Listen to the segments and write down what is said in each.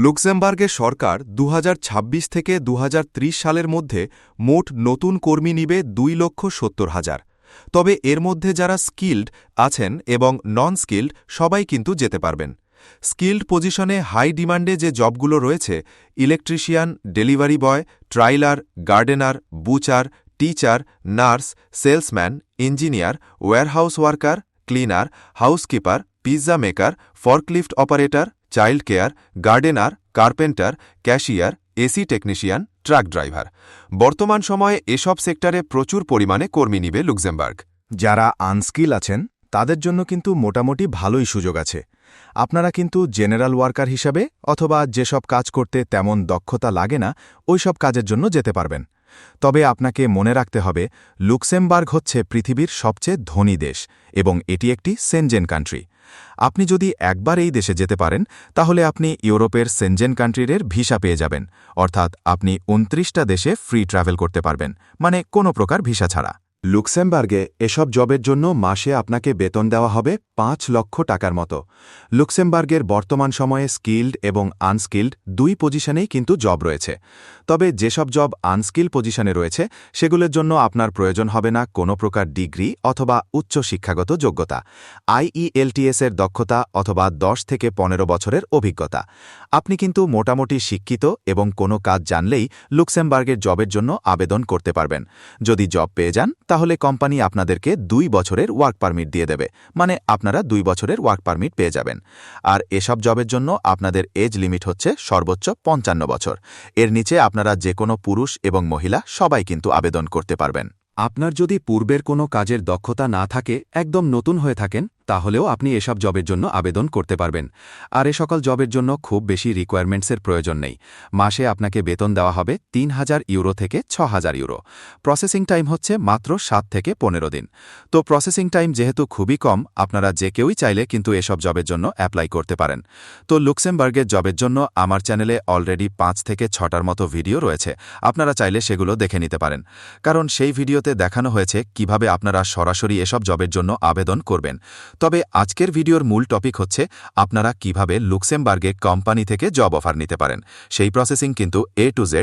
লুক্সেমবার্গের সরকার ২০২৬ থেকে ২০৩০ সালের মধ্যে মোট নতুন কর্মী নিবে ২,৭০,০০০। তবে এর মধ্যে যারা স্কিল্ড আছেন এবং নন স্কিল্ড সবাই কিন্তু যেতে পারবেন। স্কিল্ড পজিশনে হাই ডিমান্ডে যে জবগুলো রয়েছে electrician, delivery boy, tailor, gardener, butcher, teacher, nurse, salesman, engineer, warehouse worker, cleaner, housekeeper, pizza maker, forklift operator, child care, gardener, carpenter, cashier, AC technician, truck driver. বর্তমান সময়ে এসব সেক্টরে প্রচুর পরিমাণে কর্মী নিবে লুক্সেমবার্গ। যারা আনস্কিল আছেন তাদের জন্য কিন্তু মোটামুটি ভালোই সুযোগ আছে। আপনারা কিন্তু জেনারেল ওয়ার্কার হিসাবে অথবা যেসব কাজ করতে তেমন দক্ষতা লাগে না ওইসব কাজের জন্য যেতে পারবেন। তবে আপনাকে মনে রাখতে হবে লুক্সেমবার্গ হচ্ছে পৃথিবীর সবচেয়ে ধনী দেশ এবং এটি একটি সেনজেন কান্ট্রি। আপনি যদি একবার এই দেশে যেতে পারেন তাহলে আপনি ইউরোপের সেনজেন কান্ট্রির ভিসা পেয়ে যাবেন, অর্থাৎ আপনি ২৯টা দেশে ফ্রি ট্রাভেল করতে পারবেন, মানে কোনো প্রকার ভিসা ছাড়া। লুক্সেমবার্গে এসব জবের জন্য মাসে আপনাকে বেতন দেওয়া হবে ৫ লক্ষ টাকার মতো। লুক্সেমবার্গের বর্তমান সময়ে স্কিল্ড এবং আনস্কিল্ড দুই পজিশনেই কিন্তু জব রয়েছে। তবে যেসব জব আনস্কিল পজিশনে রয়েছে সেগুলোর জন্য আপনার প্রয়োজন হবে না কোনো প্রকার ডিগ্রি অথবা উচ্চ শিক্ষাগত যোগ্যতা, IELTS এর দক্ষতা অথবা ১০ থেকে ১৫ বছরের অভিজ্ঞতা। আপনি কিন্তু মোটামুটি শিক্ষিত এবং কোনো কাজ জানলেই লুক্সেমবার্গের জবের জন্য আবেদন করতে পারবেন। যদি জব পেয়ে যান তাহলে কোম্পানি আপনাদেরকে ২ বছরের ওয়ার্ক পারমিট দিয়ে দেবে, মানে আপনারা ২ বছরের ওয়ার্ক পারমিট পেয়ে যাবেন। আর এসব জবের জন্য আপনাদের এজ লিমিট হচ্ছে সর্বোচ্চ ৫৫ বছর। এর নিচে আপনারা যে কোনো পুরুষ এবং মহিলা সবাই কিন্তু আবেদন করতে পারবেন। আপনার যদি পূর্বের কোনো কাজের দক্ষতা না থাকে, একদম নতুন হয়ে থাকেন, তাহলেও আপনি এসব জবের জন্য আবেদন করতে পারবেন। আর এ সকল জবের জন্য খুব বেশি রিকোয়ারমেন্টসের প্রয়োজন নেই। মাসে আপনাকে বেতন দেওয়া হবে ৩,০০০ ইউরো থেকে ৬,০০০ ইউরো। প্রসেসিং টাইম হচ্ছে মাত্র ৭ থেকে ১৫ দিন। তো প্রসেসিং টাইম যেহেতু খুবই কম, আপনারা যে কেউই চাইলে কিন্তু এসব জবের জন্য অ্যাপ্লাই করতে পারেন। তো লুক্সেমবার্গের জবের জন্য আমার চ্যানেলে অলরেডি ৫ থেকে ৬টার মতো ভিডিও রয়েছে, আপনারা চাইলে সেগুলো দেখে নিতে পারেন। কারণ সেই ভিডিওতে দেখানো হয়েছে কিভাবে আপনারা সরাসরি এসব জবের জন্য আবেদন করবেন। তবে আজকের ভিডিওর মূল টপিক হচ্ছে আপনারা কিভাবে লুক্সেমবার্গে কোম্পানি থেকে জব অফার নিতে পারেন। সেই প্রসেসিং কিন্তু A to Z।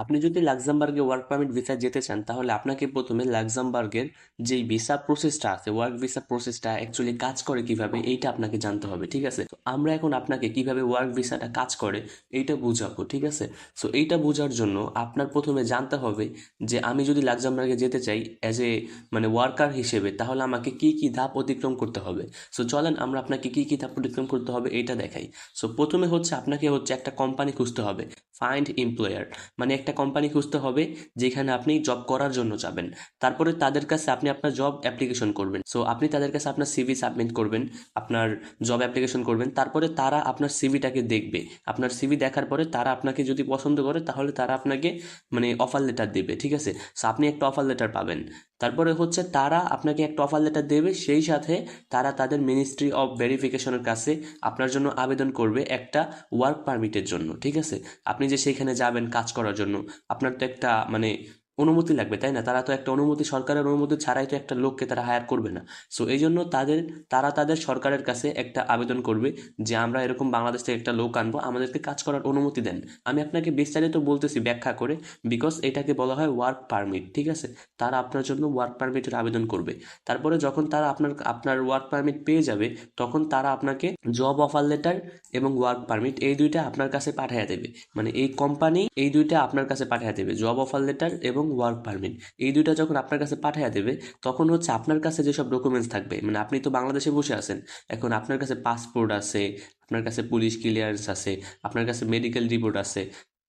আপনি যদি লাক্সামবার্গে ওয়ার্ক পারমিট ভিসা যেতে চান তাহলে আপনাকে প্রথমে লাক্সামবার্গের যেই ভিসা প্রসেসটা আছে, ওয়ার্ক ভিসা প্রসেসটা অ্যাকচুয়ালি কাজ করে কিভাবে এইটা আপনাকে জানতে হবে, ঠিক আছে? আমরা এখন আপনাকে কিভাবে ওয়ার্ক ভিসাটা কাজ করে এইটা বুঝাবো, ঠিক আছে? এইটা বোঝার জন্য আপনার প্রথমে জানতে হবে যে আমি যদি লাক্সামবার্গে যেতে চাই অ্যাজ এ মানে ওয়ার্কার হিসেবে, তাহলে আমাকে কি কি ধাপ অতিক্রম করতে হবে। চলেন আমরা আপনাকে কি কি ধাপ অতিক্রম করতে হবে এইটা দেখাই। প্রথমে হচ্ছে আপনাকে একটা কোম্পানি খুঁজতে হবে, ফাইন্ড এমপ্লয়ার, মানে একটা কোম্পানি খুঁজতে হবে যেখানে আপনি জব করার জন্য যাবেন। তারপরে তাদের কাছে আপনি আপনার জব অ্যাপ্লিকেশন করবেন। আপনি তাদের কাছে আপনার সিভি সাবমিট করবেন, আপনার জব অ্যাপ্লিকেশন করবেন। তারপরে তারা আপনার সিভিটাকে দেখবে। আপনার সিভি দেখার পরে তারা আপনাকে যদি পছন্দ করে তাহলে তারা আপনাকে মানে অফার লেটার দেবে, ঠিক আছে? আপনি একটা অফার লেটার পাবেন। তারপরে তারা আপনাকে একটা অফার লেটার দেবে, সেই সাথে তারা তাদের মিনিস্ট্রি অফ ভেরিফিকেশনের কাছে আপনার জন্য আবেদন করবে একটা ওয়ার্ক পারমিটের জন্য, ঠিক আছে? আপনি যে সেইখানে যাবেন কাজ করার জন্য, আপনার তো একটা মানে অনুমতি লাগবে, তাই না? তারা তো একটা অনুমতি, সরকারের অনুমতি ছাড়াই তো একটা লোককে তারা হায়ার করবে না। এই জন্য তারা তাদের সরকারের কাছে একটা আবেদন করবে যে আমরা এরকম বাংলাদেশ থেকে একটা লোক আনবো, আমাদেরকে কাজ করার অনুমতি দেন। আমি আপনাকে বিস্তারিত বলতেছি ব্যাখ্যা করে, বিকজ এটাকে বলা হয় ওয়ার্ক পারমিট, ঠিক আছে? তারা আপনার জন্য ওয়ার্ক পারমিটের আবেদন করবে। তারপরে যখন তারা আপনার ওয়ার্ক পারমিট পেয়ে যাবে, তখন তারা আপনাকে জব অফার লেটার এবং ওয়ার্ক পারমিট এই দুইটা আপনার কাছে পাঠিয়ে দেবে। মানে এই কোম্পানি এই দুইটা আপনার কাছে পাঠিয়ে দেবে, জব অফার লেটার এবং ওয়ার্ক পারমিট। এই দুইটা যখন আপনার কাছে পাঠিয়ে দেবে, তখন আপনার কাছে যেসব ডকুমেন্টস থাকবে, মানে আপনি তো বাংলাদেশে বসে আছেন, এখন আপনার কাছে পাসপোর্ট আছে, আপনার কাছে পুলিশ ক্লিয়ারেন্স আছে, আপনার কাছে মেডিকেল রিপোর্ট আছে,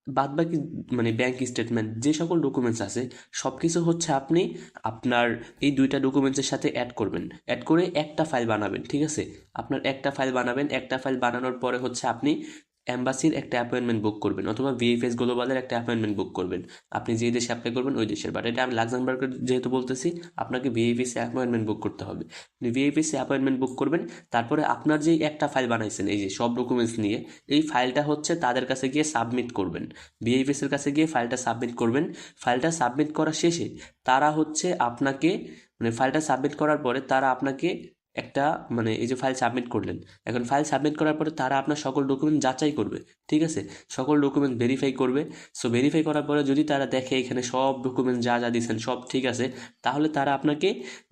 বাদবাকি মানে ব্যাংক স্টেটমেন্ট, যে সকল ডকুমেন্টস আছে সব কিছু আপনি আপনার এই দুইটা ডকুমেন্টসের সাথে অ্যাড করবেন। অ্যাড করে একটা ফাইল বানাবেন, ঠিক আছে? আপনার একটা ফাইল বানাবেন। একটা ফাইল বানানোর পরে আপনি অ্যাম্বাসির একটা অ্যাপয়েন্টমেন্ট বুক করবেন, অথবা VFS গ্লোবালের একটা অ্যাপয়েন্টমেন্ট বুক করবেন। আপনি যে দেশে অ্যাপ্লাই করবেন ওই দেশের, বাট এটা আমি লাক্সামবার্গের যেহেতু বলতেছি, আপনাকে VFS অ্যাপয়েন্টমেন্ট বুক করতে হবে। VFS অ্যাপয়েন্টমেন্ট বুক করবেন। তারপরে আপনার যেই একটা ফাইল বানাইছেন, এই যে সব ডকুমেন্টস নিয়ে, এই ফাইলটা তাদের কাছে গিয়ে সাবমিট করবেন। VFS এর কাছে গিয়ে ফাইলটা সাবমিট করবেন। ফাইলটা সাবমিট করা শেষে তারা আপনাকে মানে ফাইলটা সাবমিট করার পরে তারা আপনাকে একটা মানে এই যে ফাইল সাবমিট করলেন, এখন ফাইল সাবমিট করার পরে তারা আপনার সকল ডকুমেন্ট যাচাই করবে, ঠিক আছে, সকল ডকুমেন্ট ভেরিফাই করবে। সো ভেরিফাই করার পরে যদি তারা দেখে এখানে সব ডকুমেন্ট যা যা দিয়েছেন সব ঠিক আছে, তাহলে তারা আপনাকে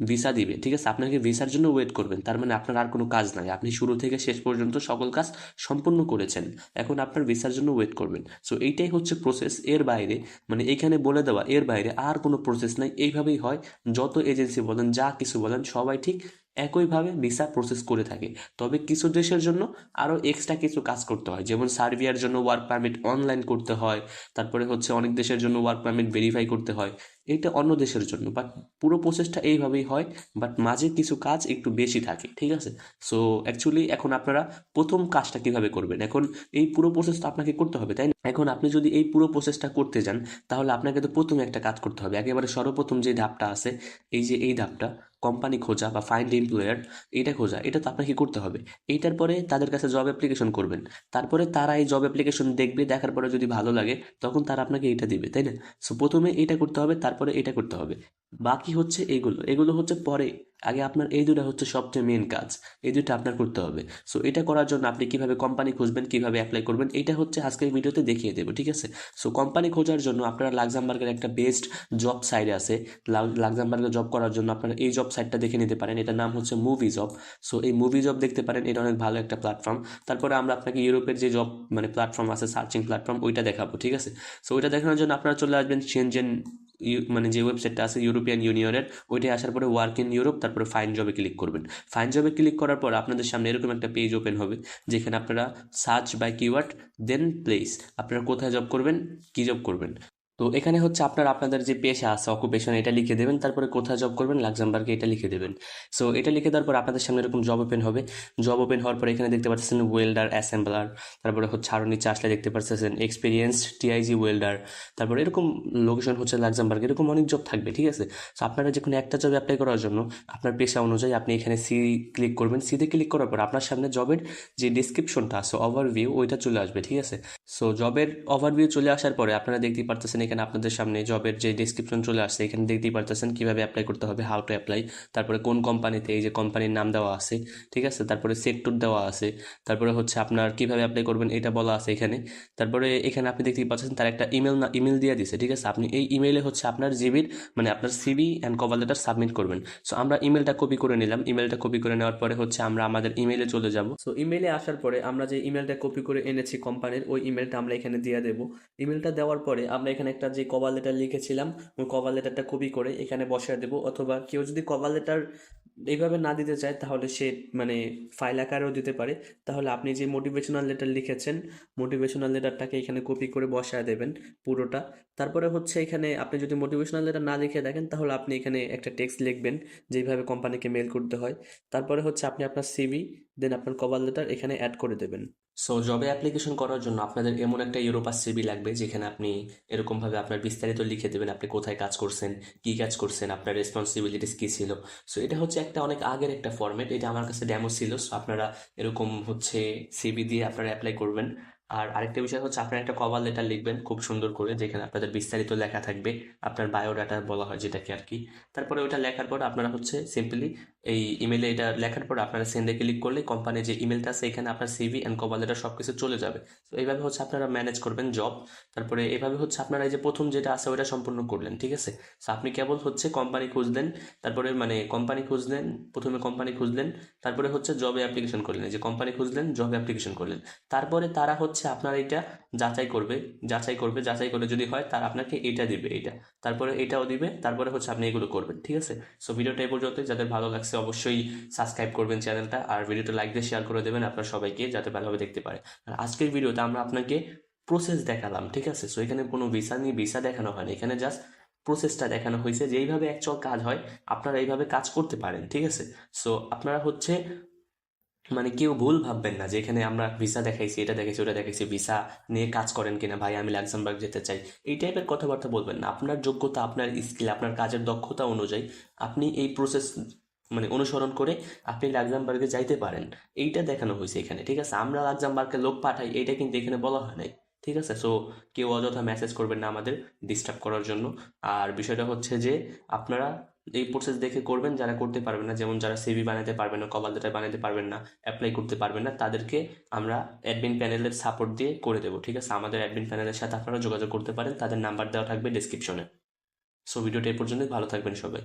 ভিসা দিবে, ঠিক আছে। আপনাকে ভিসার জন্য ওয়েট করবেন, তার মানে আপনার আর কোনো কাজ নাই, আপনি শুরু থেকে শেষ পর্যন্ত সকল কাজ সম্পূর্ণ করেছেন, এখন আপনার ভিসার জন্য ওয়েট করবেন। সো এইটাই হচ্ছে প্রসেস, এর বাইরে মানে এইখানে বলে দেওয়া এর বাইরে আর কোনো প্রসেস নাই। এইভাবেই হয়, যত এজেন্সি বলেন যা কিছু বলেন সবাই ঠিক একইভাবে ভিসা প্রসেস করে থাকে। তবে কিছু দেশের জন্য আরও এক্সট্রা কিছু কাজ করতে হয়, যেমন সার্বিয়ার জন্য ওয়ার্ক পারমিট অনলাইন করতে হয়, তারপরে হচ্ছে অনেক দেশের জন্য ওয়ার্ক পারমিট ভেরিফাই করতে হয়, এটা অন্য দেশের জন্য। বাট পুরো প্রসেসটা এইভাবেই হয়, বাট মাঝে কিছু কাজ একটু বেশি থাকে, ঠিক আছে। সো অ্যাকচুয়ালি এখন আপনারা প্রথম কাজটা কিভাবে করবেন, এখন এই পুরো প্রসেসটা আপনাকে করতে হবে, তাই না? এখন আপনি যদি এই পুরো প্রসেসটা করতে যান তাহলে আপনাকে তো প্রথমে একটা কাজ করতে হবে, একেবারে সর্বপ্রথম যে ধাপটা আছে, এই যে এই ধাপটা কোম্পানি খোঁজা বা ফাইন্ড এমপ্লয়ার, এটা খোঁজা, এটা তো আপনাকে করতে হবে। এইটার পরে তাদের কাছে জব অ্যাপ্লিকেশন করবেন, তারপরে তারা এই জব অ্যাপ্লিকেশন দেখবে, দেখার পরে যদি ভালো লাগে তখন তারা আপনাকে এটা দিবে, তাই না? সো প্রথমে এটা করতে হবে, তারপরে এটা করতে হবে, বাকি হচ্ছে এগুলো, এগুলো হচ্ছে পরে। আগে আপনার এই দুটো হচ্ছে সবচেয়ে মেন কাজ, এই দুটো আপনার করতে হবে। সো এটা করার জন্য আপনি কিভাবে কোম্পানি খুঁজবেন, কিভাবে অ্যাপ্লাই করবেন, এটা হচ্ছে আজকের ভিডিওতে দেখিয়ে দেবো, ঠিক আছে। সো কোম্পানি খোঁজার জন্য আপনারা লাক্সামবার্গের একটা বেস্ট জব সাইট আছে, লাক্সামবার্গে জব করার জন্য আপনারা এই জব সাইটটা দেখে নিতে পারেন, এটার নাম হচ্ছে মুভি জব। সো এই মুভি জব দেখতে পারেন, এটা অনেক ভালো একটা প্ল্যাটফর্ম। তারপরে আমরা আপনাকে ইউরোপের যে জব মানে প্ল্যাটফর্ম আছে, সার্চিং প্ল্যাটফর্ম, ওইটা দেখাবো, ঠিক আছে। সো ওইটা দেখানোর জন্য আপনারা চলে আসবেন সেনজেন, মানে যে ওয়েবসাইটটা আছে ইউরোপিয়ান ইউনিয়নের, ওইটাই আসার পরে ওয়ার্ক ইন ইউরোপ, তারপরে ফাইন জবে ক্লিক করবেন। ফাইন জবে ক্লিক করার পর আপনাদের সামনে এরকম একটা পেজ ওপেন হবে, যেখানে আপনারা search by keyword then place, আপনারা কোথায় জব করবেন, কী জব করবেন। তো এখানে হচ্ছে আপনারা আপনাদের যে পেশা আছে, অকুপেশন, এটা লিখে দেবেন, তারপরে কোথায় জব করবেন, লাক্সামবার্গে, এটা লিখে দেবেন। সো এটা লিখে দেওয়ার পর আপনাদের সামনে এরকম জব ওপেন হবে। জব ওপেন হওয়ার পর এখানে দেখতে পাচ্ছেন ওয়েল্ডার, অ্যাসেম্বলার, তারপরে হচ্ছে আরও নিচে আসলে দেখতে পাচ্ছেন এক্সপিরিয়েন্সড টিআইজি ওয়েল্ডার, তারপরে এরকম লোকেশন হচ্ছে লাক্সামবার্গ, এরকম অনেক জব থাকবে, ঠিক আছে। সো আপনারা যে কোনো একটা জবে অ্যাপ্লাই করার জন্য আপনার পেশা অনুযায়ী আপনি এখানে সি ক্লিক করবেন। সিতে ক্লিক করার পর আপনার সামনে জবের যে ডিসক্রিপশনটা আছে, ওভারভিউ, ওইটা চলে আসবে, ঠিক আছে। সো জবের ওভারভিউ চলে আসার পরে আপনারা দেখতেই পারতেছেন এখানে আপনাদের সামনে জবের যে ডেসক্রিপশন চলে আসছে, এখানে দেখতেই পারতেছেন কিভাবে অ্যাপ্লাই করতে হবে, হাউ টু অ্যাপ্লাই, তারপরে কোন কোম্পানিতে, এই যে কোম্পানির নাম দেওয়া আছে, ঠিক আছে, তারপরে সেক্টর দেওয়া আছে, তারপরে হচ্ছে আপনার কিভাবে অ্যাপ্লাই করবেন এটা বলা আছে এখানে। তারপরে এখানে আপনি দেখতেই পাচ্ছেন তার একটা ইমেল দিয়ে দিছে, ঠিক আছে। আপনি এই ইমেইলে হচ্ছে আপনার জিবির মানে আপনার CV and cover letter submit করবেন। সো আমরা ইমেলটা কপি করে নিলাম, ইমেলটা কপি করে নেওয়ার পরে হচ্ছে আমরা আমাদের ইমেইলে চলে যাব। সো ইমেইলে আসার পরে আমরা যে ইমেলটা কপি করে এনেছি কোম্পানির, ওই ইমেলটা আমরা এখানে দিয়ে দেবো। ইমেলটা দেওয়ার পরে আমরা এখানে একটা যে কভার লেটার লিখেছিলাম, ওই কভার লেটারটা কপি করে এখানে বসায় দেবো, অথবা কেউ যদি কভার লেটার এইভাবে না দিতে চায় তাহলে সে মানে ফাইল আকারেও দিতে পারে। তাহলে আপনি যে মোটিভেশনাল লেটার লিখেছেন, মোটিভেশনাল লেটারটাকে এখানে কপি করে বসায় দেবেন পুরোটা। তারপরে হচ্ছে এখানে আপনি যদি মোটিভেশনাল লেটার না লিখে দেখেন তাহলে আপনি এখানে একটা টেক্সট লিখবেন যেইভাবে কোম্পানিকে মেল করতে হয়। তারপরে হচ্ছে আপনি আপনার সিভি দেন আপনার কভার লেটার এখানে অ্যাড করে দেবেন। সো জবে অ্যাপ্লিকেশন করার জন্য আপনাদের এমন একটা ইউরোপাস সিভি লাগবে, যেখানে আপনি এরকমভাবে আপনার বিস্তারিত লিখে দেবেন, আপনি কোথায় কাজ করছেন, কী কাজ করছেন, আপনার রেসপন্সিবিলিটিস কী ছিল। সো এটা হচ্ছে একটা অনেক আগের একটা ফরম্যাট, এটা আমার কাছে ডেমো ছিল। সো আপনারা এরকম হচ্ছে সিভি দিয়ে আপনারা অ্যাপ্লাই করবেন। আর আরেকটা বিষয় হচ্ছে আপনারা একটা কভার লেটার লিখবেন খুব সুন্দর করে, যেখানে আপনাদের বিস্তারিত লেখা থাকবে, আপনার বায়োডাটা বলা হয় যেটাকে আর কি। তারপরে ওটা লেখার পর আপনারা হচ্ছে সিম্পলি এই ইমেলে এটা লেখার পর আপনারা সেন্ডে ক্লিক করলে কোম্পানির যে ইমেলটা আছে এখানে আপনার সিভি অ্যান্ড কভার লেটার সব কিছু চলে যাবে। তো এইভাবে হচ্ছে আপনারা ম্যানেজ করবেন জব। তারপরে এইভাবে হচ্ছে আপনারা এই যে প্রথম যেটা আছে ওইটা সম্পূর্ণ করলেন, ঠিক আছে। সো আপনি কেবল হচ্ছে কোম্পানি খুঁজলেন, তারপরে মানে কোম্পানি খুঁজলেন, প্রথমে কোম্পানি খুঁজলেন, তারপরে হচ্ছে জবে অ্যাপ্লিকেশন করলেন, এই যে কোম্পানি খুঁজলেন, জবে অ্যাপ্লিকেশন করলেন, তারপরে তারা হচ্ছে আপনার এটা যাচাই করে যদি হয় তার আপনাকে এটা দিবে, এইটা, তারপরে এটাও দিবে, তারপরে হচ্ছে আপনি এগুলো করবেন, ঠিক আছে। সো ভিডিওটা এই পর্যন্তই, যাদের ভালো লাগছে অবশ্যই সাবস্ক্রাইব করবেন চ্যানেলটা, আর ভিডিওটা লাইক দিয়ে শেয়ার করে দেবেন আপনার সবাইকে, যাতে ভালোভাবে দেখতে পারে। আর আজকের ভিডিওতে আমরা আপনাকে প্রসেস দেখালাম, ঠিক আছে। সো এখানে কোনো ভিসা দেখানো হয়নি, এখানে জাস্ট প্রসেসটা দেখানো হয়েছে যে এইভাবে অ্যাকচুয়াল কাজ হয়, আপনারা এইভাবে কাজ করতে পারেন, ঠিক আছে। সো আপনারা হচ্ছে মানে কেউ ভুল ভাববেন না যে এখানে আমরা ভিসা দেখাইছি, এটা দেখাইছি, ওটা দেখাইছি, ভিসা নিয়ে কাজ করেন কিনা ভাই, আমি লাক্সামবার্গ যেতে চাই, এই টাইপের কথাবার্তা বলবেন না। আপনার যোগ্যতা, আপনার স্কিল, আপনার কাজের দক্ষতা অনুযায়ী আপনি এই প্রসেস মানে অনুসরণ করে আপনি লাক্সামবার্গে যাইতে পারেন, এইটা দেখানো হয়েছে এখানে, ঠিক আছে। আমরা লাক্সামবার্গে লোক পাঠাই, এইটা কিন্তু এখানে বলা হয় নাই, ঠিক আছে। সো কেউ অযথা মেসেজ করবেন না আমাদের ডিস্টার্ব করার জন্য। আর বিষয়টা হচ্ছে যে আপনারা এই প্রসেস দেখে করবেন। যারা করতে পারবেন না, যেমন যারা সিভি বানাতে পারবেন না, কভার লেটার বানাতে পারবেন না, অ্যাপ্লাই করতে পারবেন না, তাদেরকে আমরা অ্যাডমিন প্যানেলের সাপোর্ট দিয়ে করে দেবো, ঠিক আছে? আমাদের অ্যাডমিন প্যানেলের সাথে আপনারা যোগাযোগ করতে পারেন, তাদের নাম্বার দেওয়া থাকবে ডেসক্রিপশনে। সো ভিডিওটা এই পর্যন্তই, ভালো থাকবেন সবাই।